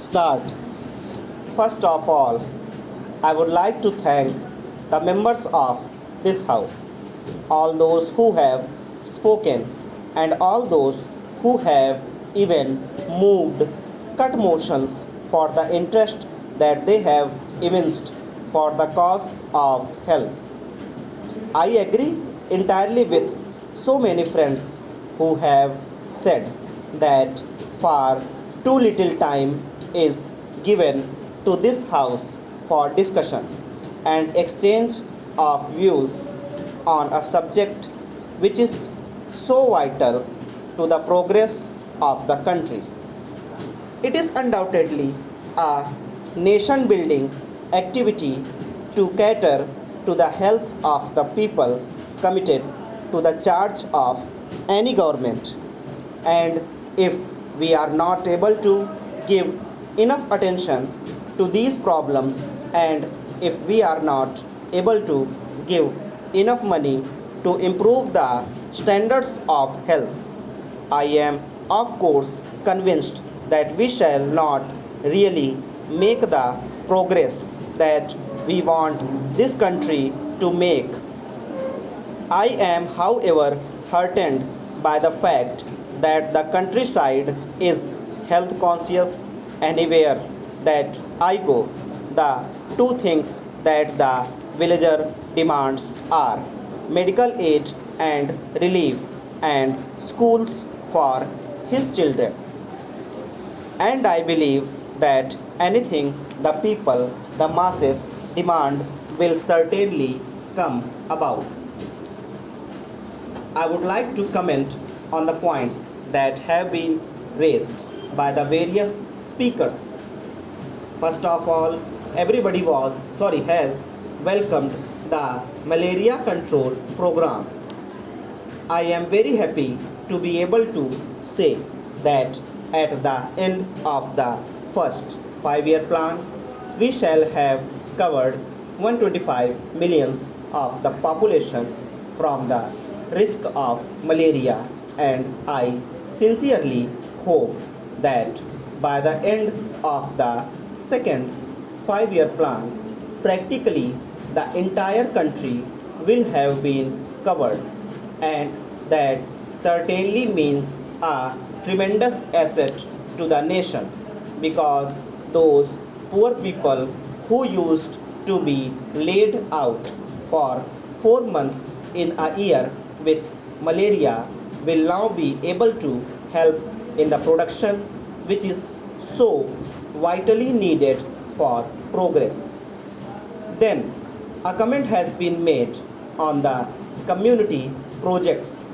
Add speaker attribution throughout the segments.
Speaker 1: start. First of all, I would like to thank the members of this house, all those who have spoken, and all those who have even moved cut motions for the interest that they have evinced for the cause of health. I agree entirely with so many friends who have said that far too little time is given to this house for discussion and exchange of views on a subject which is so vital to the progress of the country. It is undoubtedly a nation building activity to cater to the health of the people committed to the charge of any government. And if we are not able to give enough attention to these problems, and if we are not able to give enough money to improve the standards of health, I am, of course, convinced that we shall not really make the progress that we want this country to make. I am, however, heartened by the fact that the countryside is health conscious anywhere that I go. The two things that the villager demands are medical aid and relief and schools for his children. And I believe that anything the people, the masses demand will certainly come about. I would like to comment on the points that have been raised by the various speakers. First of all, everybody has welcomed the malaria control program. I am very happy to be able to say that at the end of the first 5-year plan, we shall have covered 125 millions of the population from the risk of malaria, and I sincerely hope that by the end of the second 5-year plan, practically the entire country will have been covered, and that certainly means a tremendous asset to the nation, because those poor people who used to be laid out for 4 months in a year with malaria will now be able to help in the production which is so vitally needed for progress. Then a comment has been made on the community projects.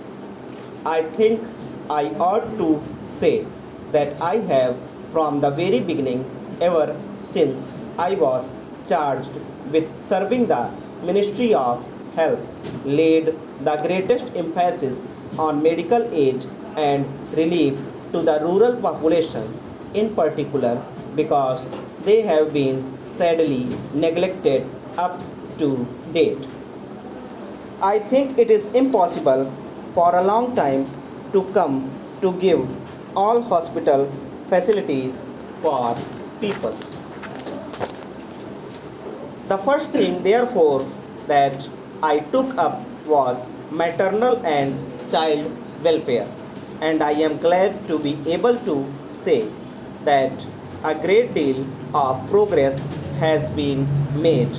Speaker 1: I think I ought to say that I have from the very beginning, ever since I was charged with serving the Ministry of Health, laid the greatest emphasis on medical aid and relief to the rural population in particular, because they have been sadly neglected up to date. I think it is impossible for a long time to come to give all hospital facilities for people. The first thing, therefore, that I took up was maternal and child welfare, and I am glad to be able to say that a great deal of progress has been made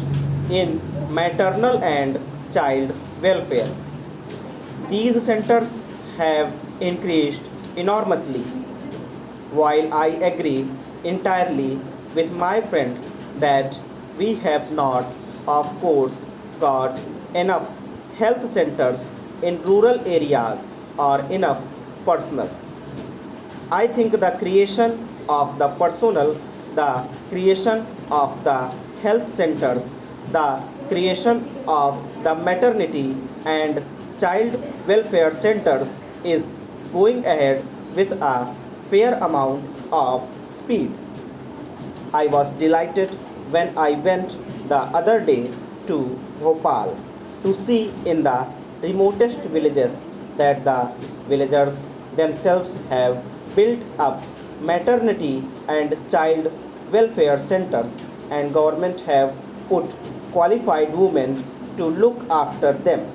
Speaker 1: in maternal and child welfare. These centers have increased enormously. While I agree entirely with my friend that we have not, of course, got enough health centers in rural areas or enough personnel, I think the creation of the personnel, the creation of the health centers, the creation of the maternity and child welfare centers is going ahead with a fair amount of speed. I was delighted when I went the other day to Bhopal to see in the remotest villages that the villagers themselves have built up maternity and child welfare centers, and government have put qualified women to look after them.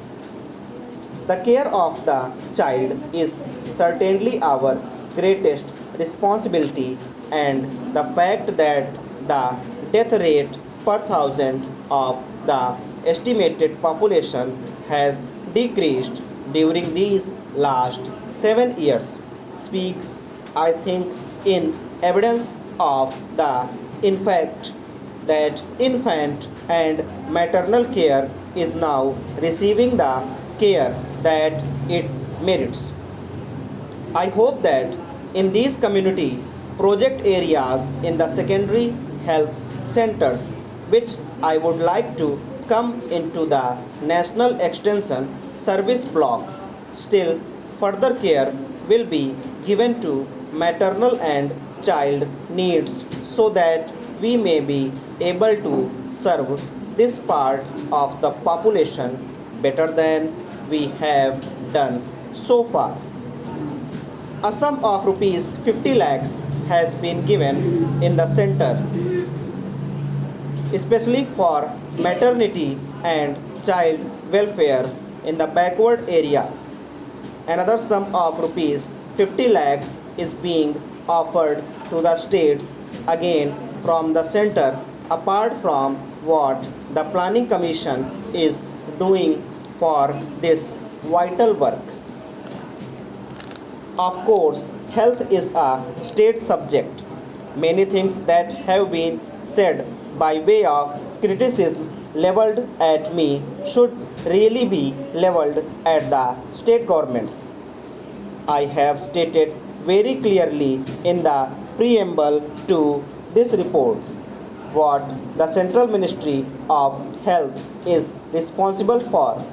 Speaker 1: The care of the child is certainly our greatest responsibility, and the fact that the death rate per thousand of the estimated population has decreased during these last 7 years speaks, I think, in evidence of the in fact that infant and maternal care is now receiving the care that it merits. I hope that in these community project areas in the secondary health centers, which I would like to come into the national extension service blocks, still further care will be given to maternal and child needs so that we may be able to serve this part of the population better than we have done so far. A sum of rupees 50 lakhs has been given in the center, especially for maternity and child welfare in the backward areas. Another sum of rupees 50 lakhs is being offered to the states again from the center, apart from what the planning commission is doing for this vital work. Of course, health is a state subject. Many things that have been said by way of criticism leveled at me should really be leveled at the state governments. I have stated very clearly in the preamble to this report what the Central Ministry of Health is responsible for.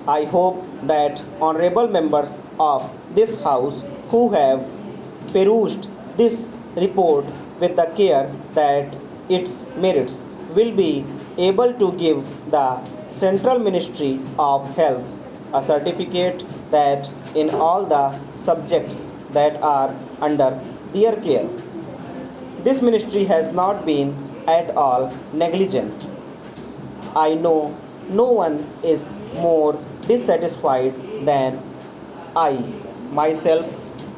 Speaker 1: I hope that honorable members of this House who have perused this report with the care that its merits will be able to give the Central Ministry of Health a certificate that in all the subjects that are under their care, this ministry has not been at all negligent. I know no one is more dissatisfied than I myself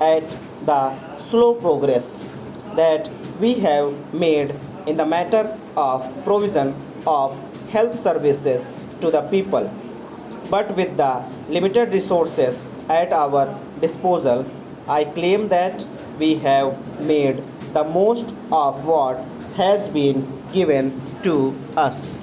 Speaker 1: at the slow progress that we have made in the matter of provision of health services to the people. But with the limited resources at our disposal, I claim that we have made the most of what has been given to us.